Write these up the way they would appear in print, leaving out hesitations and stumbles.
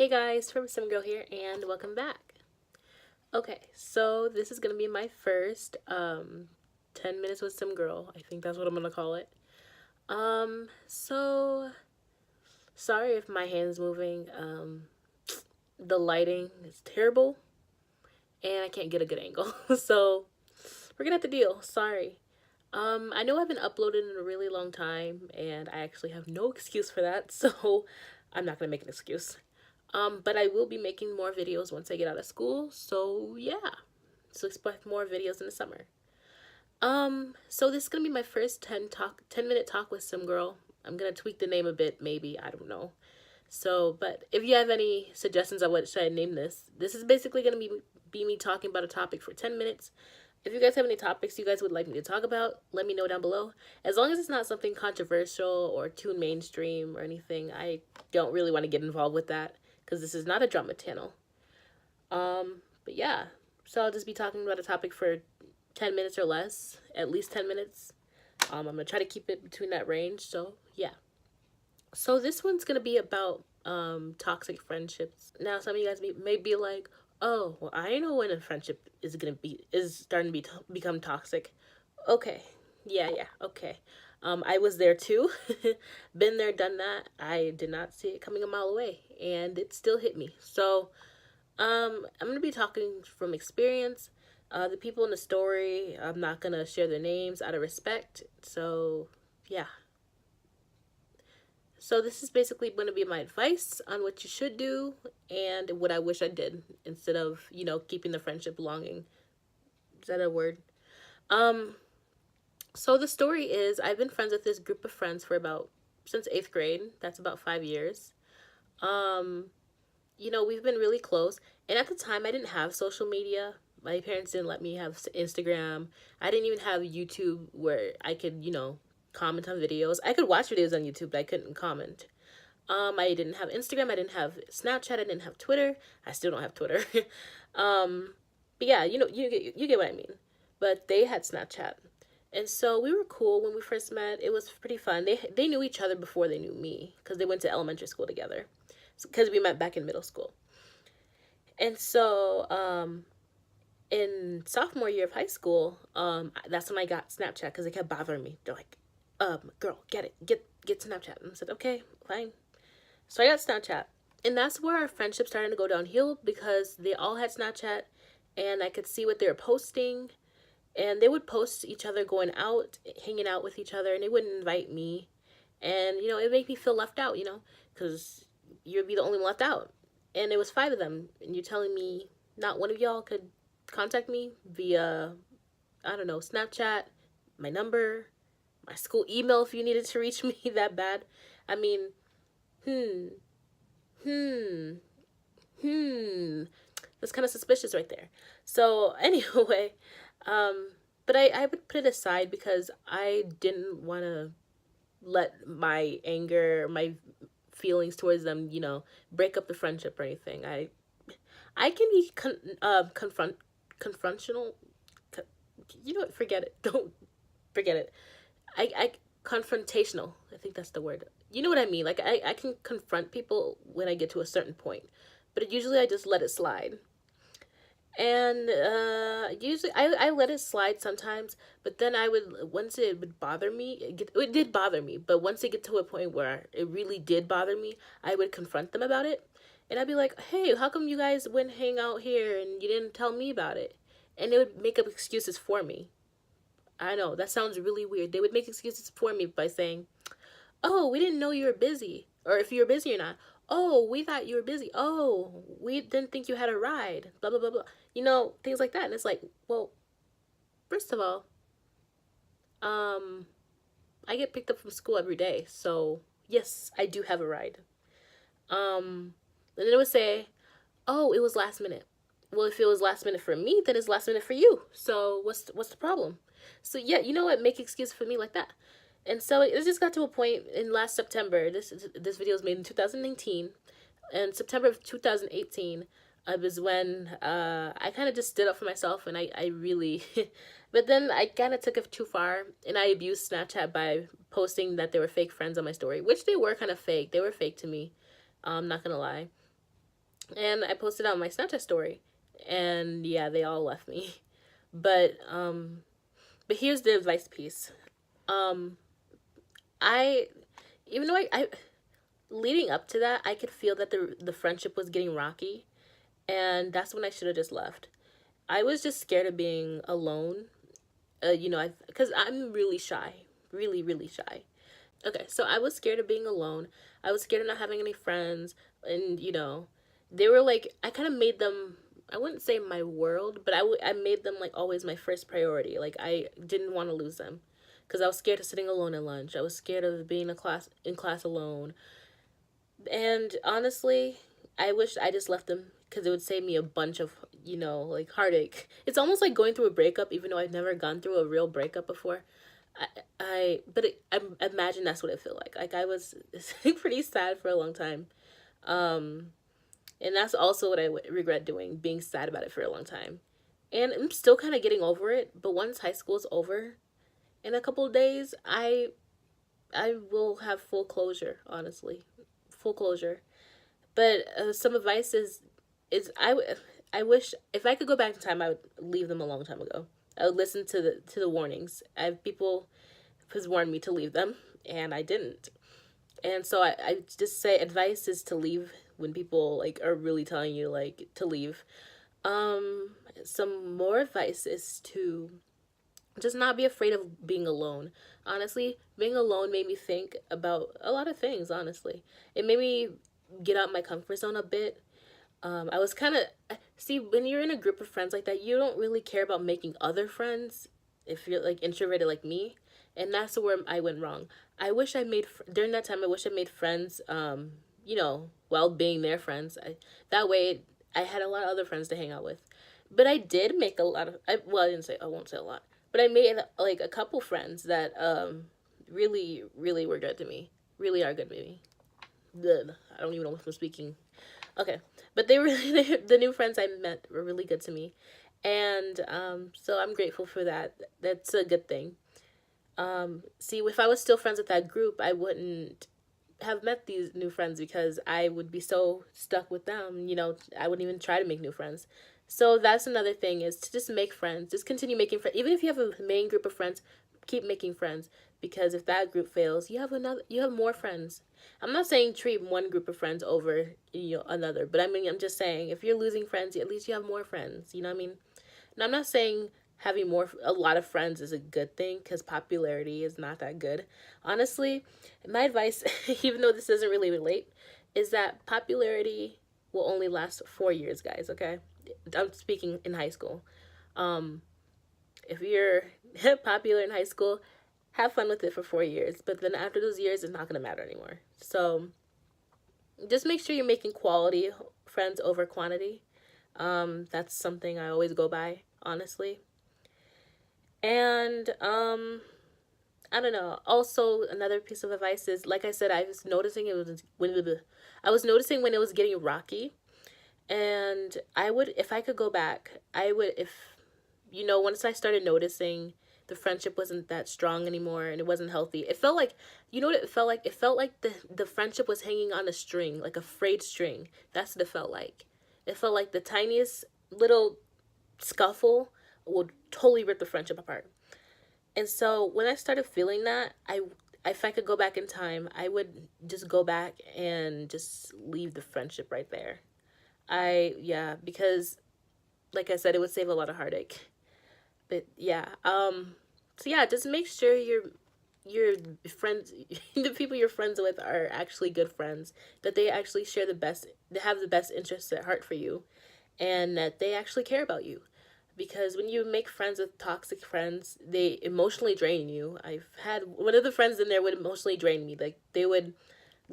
Hey guys, from Some Girl here, and welcome back. Okay, so this is gonna be my first 10 minutes with some girl. I think that's what I'm gonna call it. So sorry if my hand's moving. The lighting is terrible, and I can't get a good angle. So we're gonna have to deal. Sorry. I know I haven't uploaded in a really long time, and I actually have no excuse for that. So I'm not gonna make an excuse. But I will be making more videos once I get out of school. So yeah, so expect more videos in the summer. So this is gonna be my first 10-minute talk with some girl. I'm gonna tweak the name a bit, maybe, I don't know. So, but if you have any suggestions on what should I name this is basically gonna be me talking about a topic for 10 minutes. If you guys have any topics you guys would like me to talk about, let me know down below. As long as it's not something controversial or too mainstream or anything, I don't really want to get involved with that because this is not a drama channel. But yeah, so I'll just be talking about a topic for 10 minutes or less, at least 10 minutes. I'm gonna try to keep it between that range. So yeah. So this one's gonna be about toxic friendships. Now some of you guys may be like, oh, well, I know when a friendship is starting to become toxic. Okay, yeah, okay. I was there too. Been there, done that. I did not see it coming a mile away, and it still hit me. So I'm gonna be talking from experience. The people in the story, I'm not gonna share their names out of respect. So yeah. So this is basically going to be my advice on what you should do and what I wish I did instead of, keeping the friendship longing. Is that a word? Um, so the story is I've been friends with this group of friends for since 8th grade. That's about 5 years. Um, we've been really close. And at the time, I didn't have social media. My parents didn't let me have Instagram. I didn't even have YouTube where I could, comment on videos. I could watch videos on YouTube, but I couldn't comment. I didn't have Instagram. I didn't have Snapchat. I didn't have Twitter. I still don't have Twitter. um, but yeah, you get what I mean. But they had Snapchat, and so we were cool when we first met. It was pretty fun. They knew each other before they knew me because they went to elementary school together. Because we met back in middle school, and so in sophomore year of high school, that's when I got Snapchat because they kept bothering me. They're like, girl, get Snapchat. And I said, okay, fine. So I got Snapchat. And that's where our friendship started to go downhill because they all had Snapchat and I could see what they were posting. And they would post each other going out, hanging out with each other, and they wouldn't invite me. And, it made me feel left out, because you'd be the only one left out. And it was 5 of them. And you're telling me not one of y'all could contact me via, I don't know, Snapchat, my number, my school email if you needed to reach me that bad. I mean, that's kind of suspicious right there. So anyway, but I would put it aside because I didn't want to let my anger, my feelings towards them, break up the friendship or anything. I can be confrontational. You know what? Forget it. Don't forget it. I confrontational. I think that's the word. You know what I mean? Like I can confront people when I get to a certain point, but usually I just let it slide. And usually I let it slide sometimes, but then once it would bother me, it did bother me, but once it get to a point where it really did bother me, I would confront them about it. And I'd be like, hey, how come you guys went hang out here and you didn't tell me about it? And they would make up excuses for me. I know, that sounds really weird. They would make excuses for me by saying, oh, we didn't know you were busy. Or if you were busy or not. Oh, we thought you were busy. Oh, we didn't think you had a ride. Blah, blah, blah, blah. Things like that. And it's like, well, first of all, I get picked up from school every day. So, yes, I do have a ride. And then it would say, oh, it was last minute. Well, if it was last minute for me, then it's last minute for you. So what's the problem? So yeah, you know what? Make excuses for me like that. And so it just got to a point in last September. This video was made in 2019, and September of 2018 was when I kind of just stood up for myself, and I really, but then I kind of took it too far, and I abused Snapchat by posting that they were fake friends on my story, which they were kind of fake. They were fake to me. I'm not gonna lie. And I posted on my Snapchat story, and yeah, they all left me. But but here's the advice piece. Um, I even though I leading up to that, I could feel that the friendship was getting rocky, and that's when I should have just left. I was just scared of being alone. You know, because I'm really shy, really really shy. Okay, so I was scared of being alone. I was scared of not having any friends, and you know, they were like I kind of made them. I wouldn't say my world, but I made them like always my first priority. Like I didn't want to lose them, because I was scared of sitting alone at lunch. I was scared of being in class alone. And honestly, I wish I just left them because it would save me a bunch of, you know, like heartache. It's almost like going through a breakup, even though I've never gone through a real breakup before. I imagine that's what it felt like. Like I was pretty sad for a long time. Um, and that's also what regret doing, being sad about it for a long time. And I'm still kind of getting over it. But once high school's over in a couple of days, I will have full closure, honestly. Full closure. But some advice is I wish if I could go back in time, I would leave them a long time ago. I would listen to the warnings. I have people has warned me to leave them, and I didn't. And so I just say advice is to leave when people like are really telling you like to leave. Um, some more advice is to just not be afraid of being alone. Honestly, being alone made me think about a lot of things. Honestly, it made me get out my comfort zone a bit. I was kind of see when you're in a group of friends like that, you don't really care about making other friends if you're like introverted like me, and that's where I went wrong. I wish I made during that time. I wish I made friends. You know, while being their friends, that way I had a lot of other friends to hang out with. But I did make a lot of. Well, I didn't say I won't say a lot, but I made like a couple friends that really really were good to me. Really are good to me. Good. I don't even know if I'm speaking. Okay, but they really the new friends I met were really good to me, and so I'm grateful for that. That's a good thing. See, if I was still friends with that group, I wouldn't have met these new friends because I would be so stuck with them. You know, I wouldn't even try to make new friends. So that's another thing is to just make friends. Just continue making friends. Even if you have a main group of friends, keep making friends because if that group fails, you have more friends. I'm not saying treat one group of friends over another, but I mean I'm just saying if you're losing friends, at least you have more friends. You know what I mean? And I'm not saying having a lot of friends is a good thing because popularity is not that good. Honestly, my advice, even though this doesn't really relate, is that popularity will only last 4 years, guys. Okay, I'm speaking in high school. Um, if you're popular in high school, have fun with it for 4 years. But then after those years, it's not gonna matter anymore. So just make sure you're making quality friends over quantity. That's something I always go by, honestly. And I don't know. Also, another piece of advice is, like I said, I was noticing it was I was noticing when it was getting rocky, and I would, if I could go back, I would, if once I started noticing the friendship wasn't that strong anymore and it wasn't healthy. It felt like, you know what it felt like? It felt like the friendship was hanging on a string, like a frayed string. That's what it felt like. It felt like the tiniest little scuffle would totally rip the friendship apart. And so when I started feeling that, if I could go back in time, I would just go back and just leave the friendship right there. Yeah, because like I said, it would save a lot of heartache. But yeah, so yeah, just make sure your friends, the people you're friends with are actually good friends, that they actually share they have the best interests at heart for you, and that they actually care about you. Because when you make friends with toxic friends, they emotionally drain you. I've had one of the friends in there would emotionally drain me. Like they would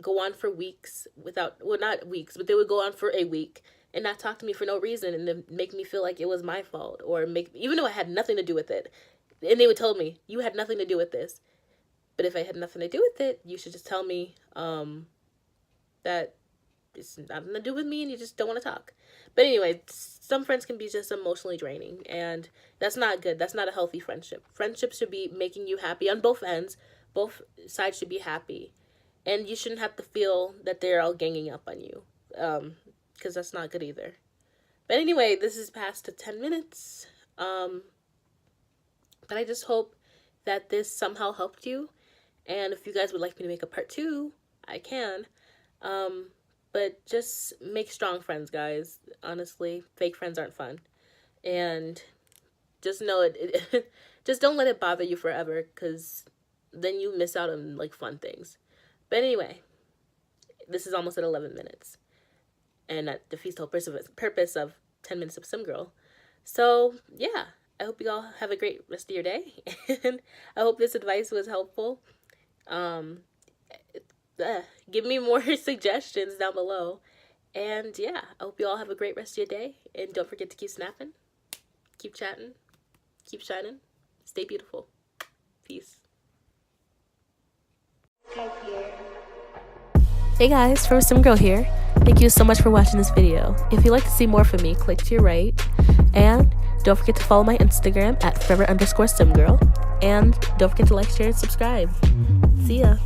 go on for weeks without, well, not weeks, but they would go on for a week and not talk to me for no reason and then make me feel like it was my fault or even though I had nothing to do with it. And they would tell me, you had nothing to do with this. But if I had nothing to do with it, you should just tell me that it's nothing to do with me and you just don't want to talk. But anyway, some friends can be just emotionally draining and that's not good. That's not a healthy friendship. Friendship should be making you happy on both ends. Both sides should be happy. And you shouldn't have to feel that they're all ganging up on you. because that's not good either. But anyway, this is past the 10 minutes. But I just hope that this somehow helped you. And if you guys would like me to make a part 2, I can. But just make strong friends, guys. Honestly, fake friends aren't fun. And just know it just don't let it bother you forever, because then you miss out on like fun things. But anyway, this is almost at 11 minutes. And that defeats the whole purpose of 10 minutes of Sim Girl. So, yeah. I hope you all have a great rest of your day. And I hope this advice was helpful. Give me more suggestions down below. And yeah, I hope you all have a great rest of your day. And don't forget to keep snapping, keep chatting, keep shining, stay beautiful. Peace. Hey guys, Forever Sim Girl here. Thank you so much for watching this video. If you'd like to see more from me, click to your right. And don't forget to follow my Instagram at forever_simgirl. And don't forget to like, share, and subscribe. See ya.